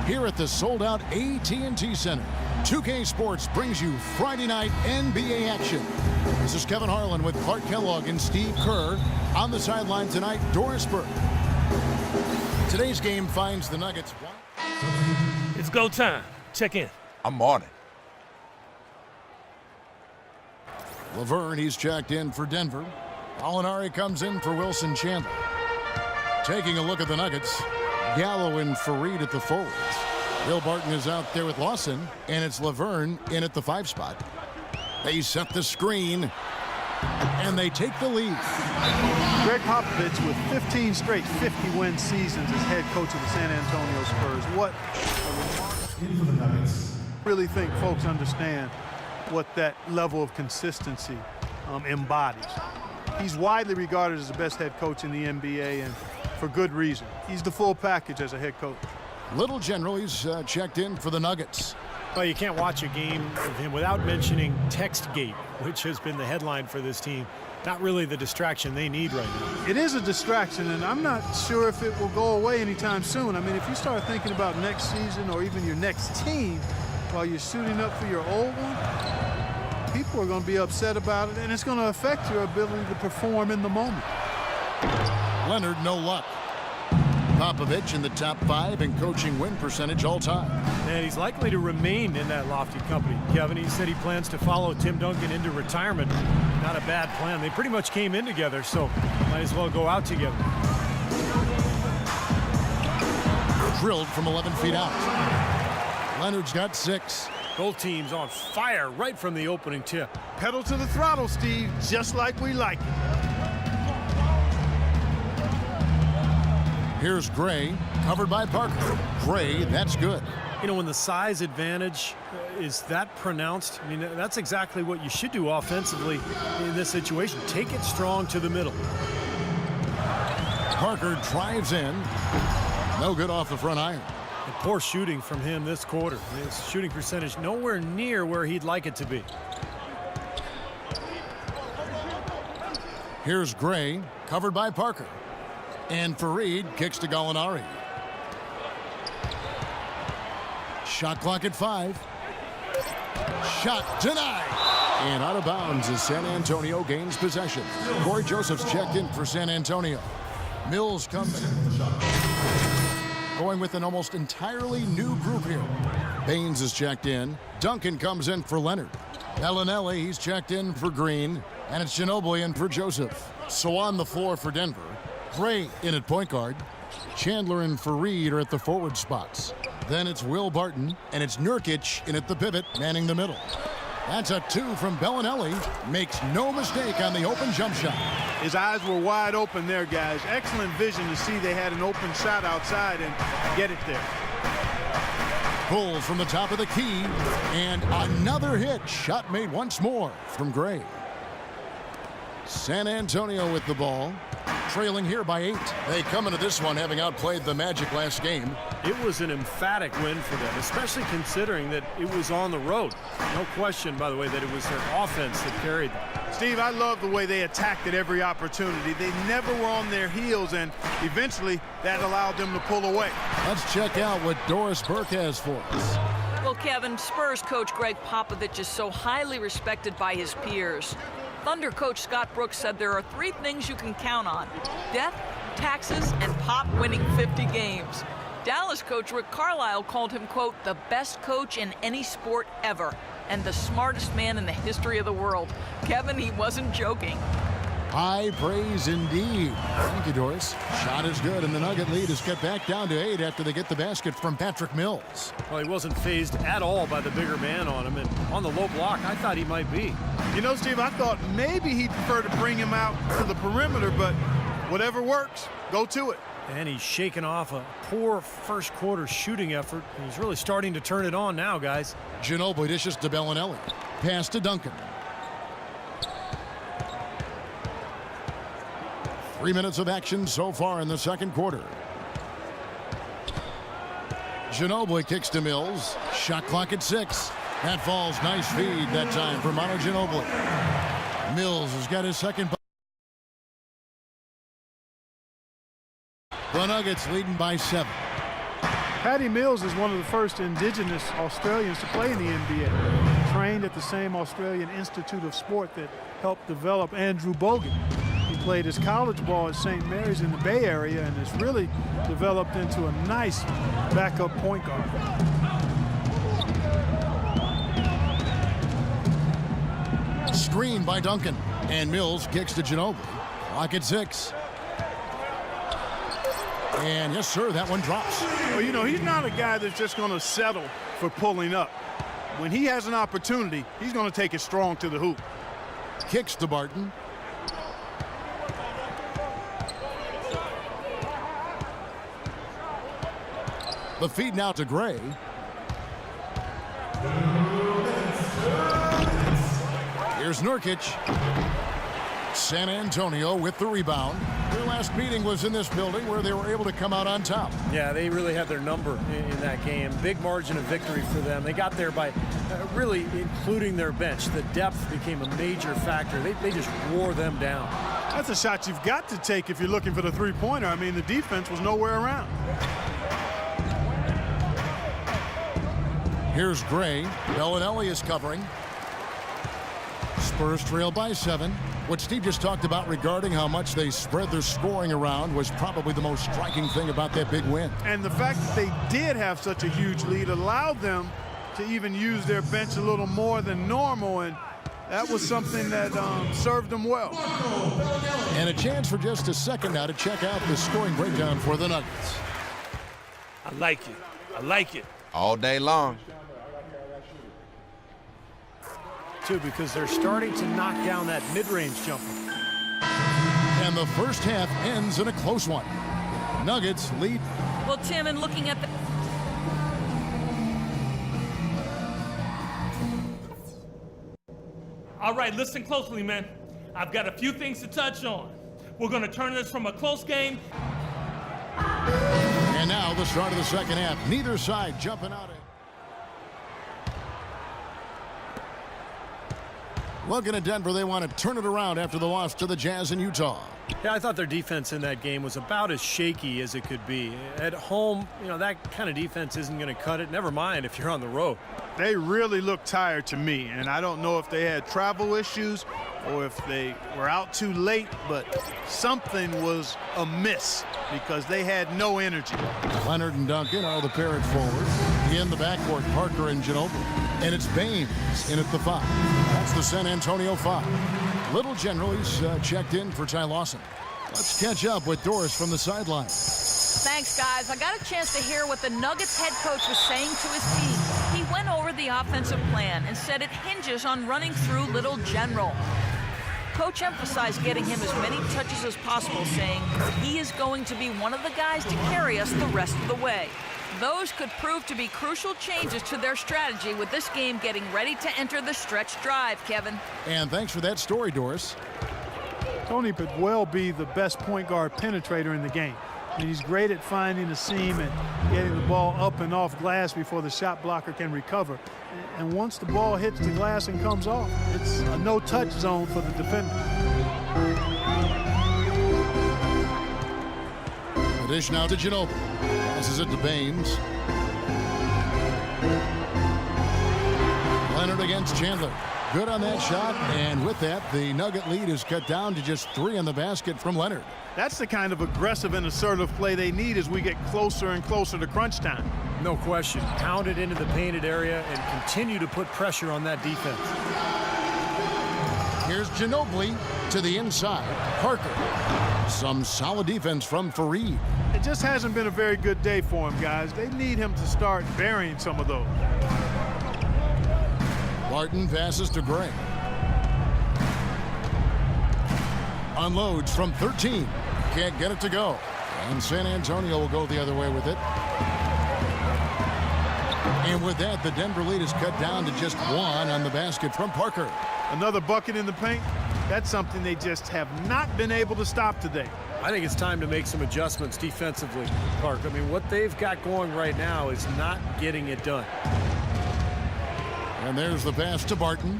here at the sold-out AT&T Center. 2K Sports brings you Friday night NBA action. This is Kevin Harlan with Clark Kellogg and Steve Kerr. On the sideline tonight, Doris Burke. Today's game finds the Nuggets. It's go time. Check in. I'm on it. Laverne, he's checked in for Denver. Gallinari comes in for Wilson Chandler. Taking a look at the Nuggets, Gallo and Fareed at the forwards. Will Barton is out there with Lawson, and it's Laverne in at the 5 spot. They set the screen, and they take the lead. Greg Popovich with 15 straight 50-win seasons as head coach of the San Antonio Spurs. What a remarkable. I really think folks understand what that level of consistency embodies. He's widely regarded as the best head coach in the NBA, and for good reason. He's the full package as a head coach. Little General, he's checked in for the Nuggets. Well, you can't watch a game of him without mentioning Textgate, which has been the headline for this team. Not really the distraction they need right now. It is a distraction, and I'm not sure if it will go away anytime soon. I mean, if you start thinking about next season or even your next team while you're suiting up for your old one, people are going to be upset about it, and it's going to affect your ability to perform in the moment. Leonard, no luck. Popovich in the top 5 in coaching win percentage all time. And he's likely to remain in that lofty company. Kevin, he said he plans to follow Tim Duncan into retirement. Not a bad plan. They pretty much came in together, so might as well go out together. Drilled from 11 feet out. Leonard's got 6. Both teams on fire right from the opening tip. Pedal to the throttle, Steve, just like we like it. Here's Gray, covered by Parker. Gray, that's good. You know, when the size advantage is that pronounced, I mean, that's exactly what you should do offensively in this situation. Take it strong to the middle. Parker drives in. No good off the front iron. And poor shooting from him this quarter. His shooting percentage nowhere near where he'd like it to be. Here's Gray, covered by Parker. And Fareed kicks to Gallinari. Shot clock at 5. Shot denied. And out of bounds as San Antonio gains possession. Corey Joseph's checked in for San Antonio. Mills comes in. Going with an almost entirely new group here. Baines is checked in. Duncan comes in for Leonard. Bellinelli, he's checked in for Green. And it's Ginobili in for Joseph. So on the floor for Denver, Gray in at point guard. Chandler and Fareed are at the forward spots. Then it's Will Barton, and it's Nurkic in at the pivot, manning the middle. That's a 2 from Bellinelli. Makes no mistake on the open jump shot. His eyes were wide open there, guys. Excellent vision to see they had an open shot outside and get it there. Pulls from the top of the key, and another hit. Shot made once more from Gray. San Antonio with the ball, trailing here by 8. They come into this one having outplayed the Magic last game. It was an emphatic win for them, especially considering that it was on the road. No question, by the way, that it was their offense that carried them. Steve, I love the way they attacked at every opportunity. They never were on their heels, and eventually that allowed them to pull away. Let's check out what Doris Burke has for us. Well, Kevin, Spurs coach Greg Popovich is so highly respected by his peers. Thunder coach Scott Brooks said there are 3 things you can count on: death, taxes, and Pop winning 50 games. Dallas coach Rick Carlisle called him, quote, the best coach in any sport ever and the smartest man in the history of the world. Kevin, he wasn't joking. High praise indeed. Thank you, Doris. Shot is good, and the Nugget lead is cut back down to 8 after they get the basket from Patrick Mills. Well, he wasn't fazed at all by the bigger man on him, and on the low block, I thought he might be. You know, Steve, I thought maybe he'd prefer to bring him out to the perimeter, but whatever works, go to it. And he's shaken off a poor first quarter shooting effort. He's really starting to turn it on now, guys. Ginobili dishes to Bellinelli. Pass to Duncan. 3 minutes of action so far in the second quarter. Ginobili kicks to Mills. Shot clock at 6. That falls. Nice feed that time for Manu Ginobili. Mills has got his second. The Nuggets leading by 7. Patty Mills is one of the first indigenous Australians to play in the NBA. Trained at the same Australian Institute of Sport that helped develop Andrew Bogut. He played his college ball at St. Mary's in the Bay Area and has really developed into a nice backup point guard. Screen by Duncan. And Mills kicks to Ginobili. Clock at 6. And yes, sir, that one drops. Well, you know, he's not a guy that's just going to settle for pulling up. When he has an opportunity, he's going to take it strong to the hoop. Kicks to Barton. The feed now to Gray. Here's Nurkic. San Antonio with the rebound. Their last meeting was in this building where they were able to come out on top. Yeah, they really had their number in that game. Big margin of victory for them. They got there by really including their bench. The depth became a major factor. They just wore them down. That's a shot you've got to take if you're looking for the three-pointer. I mean, the defense was nowhere around. Here's Gray. Bellinelli is covering. Spurs trail by 7. What Steve just talked about regarding how much they spread their scoring around was probably the most striking thing about that big win. And the fact that they did have such a huge lead allowed them to even use their bench a little more than normal, and that was something that served them well. And a chance for just a second now to check out the scoring breakdown for the Nuggets. I like it. I like it. All day long. Too, because they're starting to knock down that mid-range jumper. And the first half ends in a close one. Nuggets lead. Well, Tim, in looking at the... All right, listen closely, man. I've got a few things to touch on. We're going to turn this from a close game. And now the start of the second half. Neither side jumping out. Looking at Denver, they want to turn it around after the loss to the Jazz in Utah. Yeah, I thought their defense in that game was about as shaky as it could be. At home, you know, that kind of defense isn't going to cut it. Never mind if you're on the road. They really looked tired to me, and I don't know if they had travel issues or if they were out too late, but something was amiss because they had no energy. Leonard and Duncan are the pair at forward. In the backcourt, Parker and Ginobili. And it's Baines in at the 5. That's the San Antonio 5. Little General's checked in for Ty Lawson. Let's catch up with Doris from the sideline. Thanks, guys. I got a chance to hear what the Nuggets head coach was saying to his team. He went over the offensive plan and said it hinges on running through Little General. Coach emphasized getting him as many touches as possible, saying he is going to be one of the guys to carry us the rest of the way. Those could prove to be crucial changes to their strategy with this game getting ready to enter the stretch drive, Kevin. And thanks for that story, Doris. Tony could well be the best point guard penetrator in the game. And he's great at finding a seam and getting the ball up and off glass before the shot blocker can recover. And once the ball hits the glass and comes off, it's a no-touch zone for the defender. The dish now to Ginobili. Passes it to Baines. Leonard against Chandler. Good on that shot, and with that, the Nugget lead is cut down to just 3 in the basket from Leonard. That's the kind of aggressive and assertive play they need as we get closer and closer to crunch time. No question. Pound it into the painted area and continue to put pressure on that defense. Here's Ginobili to the inside. Parker. Some solid defense from Fareed. It just hasn't been a very good day for him, guys. They need him to start burying some of those. Barton passes to Gray. Unloads from 13. Can't get it to go. And San Antonio will go the other way with it. And with that, the Denver lead is cut down to just 1 on the basket from Parker. Another bucket in the paint. That's something they just have not been able to stop today. I think it's time to make some adjustments defensively, Park. I mean, what they've got going right now is not getting it done. And there's the pass to Barton.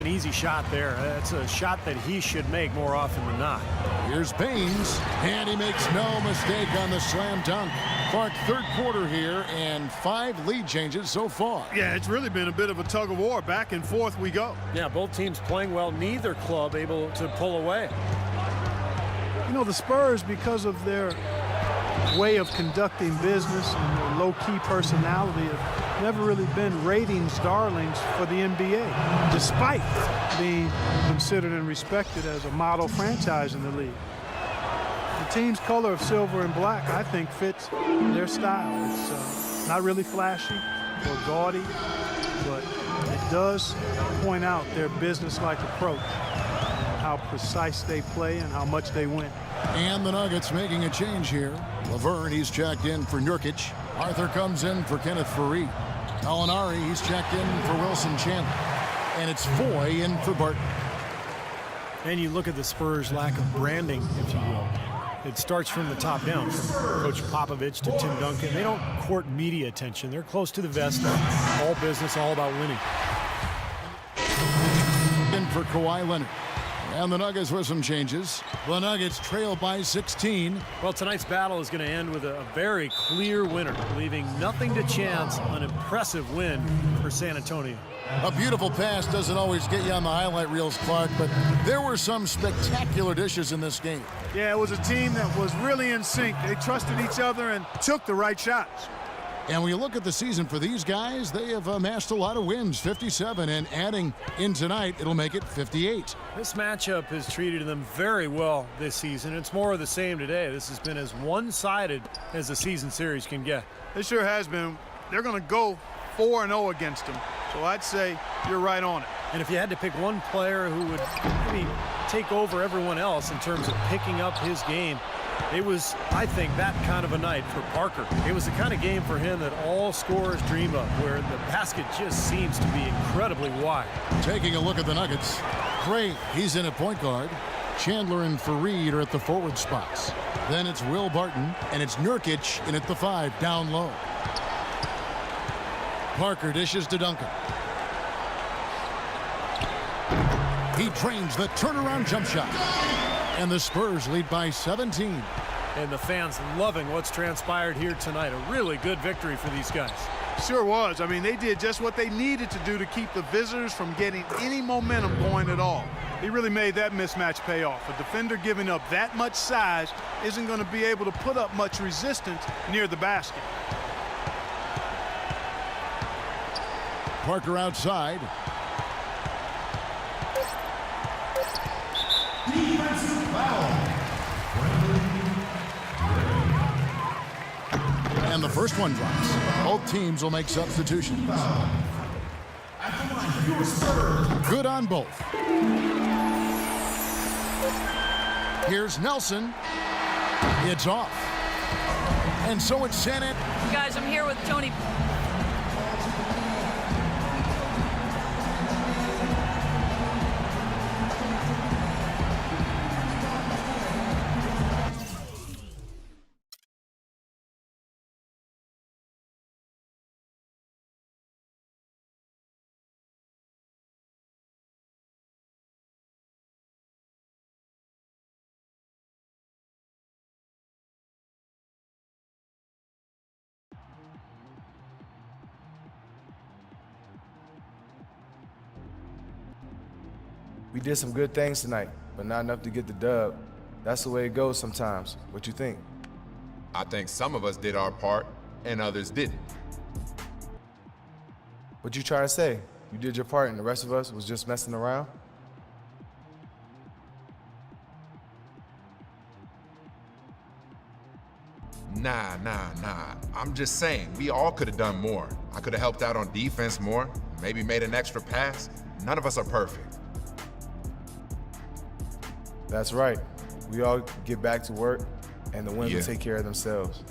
An easy shot there. That's a shot that he should make more often than not. Here's Baines, and he makes no mistake on the slam dunk. Clark, third quarter here, and 5 lead changes so far. Yeah, it's really been a bit of a tug of war. Back and forth we go. Yeah, both teams playing well. Neither club able to pull away. You know, the Spurs, because of their way of conducting business and their low-key personality, have never really been ratings darlings for the NBA, despite being considered and respected as a model franchise in the league. The team's color of silver and black, I think, fits their style. It's not really flashy or gaudy, but it does point out their business-like approach, how precise they play and how much they win. And the Nuggets making a change here. Laverne, he's checked in for Nurkic. Arthur comes in for Kenneth Faried. Alinari, he's checked in for Wilson Chandler. And it's Foy in for Barton. And you look at the Spurs' lack of branding, if you will. It starts from the top down, from Coach Popovich to Tim Duncan. They don't court media attention. They're close to the vest, all business, all about winning. In for Kawhi Leonard. And the Nuggets with some changes. The Nuggets trail by 16. Well, tonight's battle is going to end with a very clear winner, leaving nothing to chance. An impressive win for San Antonio. A beautiful pass doesn't always get you on the highlight reels, Clark, but there were some spectacular dishes in this game. Yeah, it was a team that was really in sync. They trusted each other and took the right shots. And when you look at the season for these guys, they have amassed a lot of wins, 57, and adding in tonight, it'll make it 58. This matchup has treated them very well this season. It's more of the same today. This has been as one-sided as the season series can get. It sure has been. They're going to go 4-0 against them. So I'd say you're right on it. And if you had to pick one player who would maybe take over everyone else in terms of picking up his game, it was, I think, that kind of a night for Parker. It was the kind of game for him that all scorers dream of, where the basket just seems to be incredibly wide. Taking a look at the Nuggets, Gray, he's in at point guard. Chandler and Faried are at the forward spots. Then it's Will Barton, and it's Nurkic in at the 5, down low. Parker dishes to Duncan. He drains the turnaround jump shot. And the Spurs lead by 17. And the fans loving what's transpired here tonight. A really good victory for these guys. Sure was. I mean, they did just what they needed to do to keep the visitors from getting any momentum going at all. He really made that mismatch pay off. A defender giving up that much size isn't going to be able to put up much resistance near the basket. Parker outside. Defensive foul. And the first one drops. Both teams will make substitutions. Good on both. Here's Nelson. It's off. And so it's Sennett. Guys, I'm here with Tony. We did some good things tonight, but not enough to get the dub. That's the way it goes sometimes. What you think? I think some of us did our part and others didn't. What you trying to say? You did your part and the rest of us was just messing around? Nah. I'm just saying, we all could have done more. I could have helped out on defense more, maybe made an extra pass. None of us are perfect. That's right. We all get back to work, and the wins will Yeah. take care of themselves.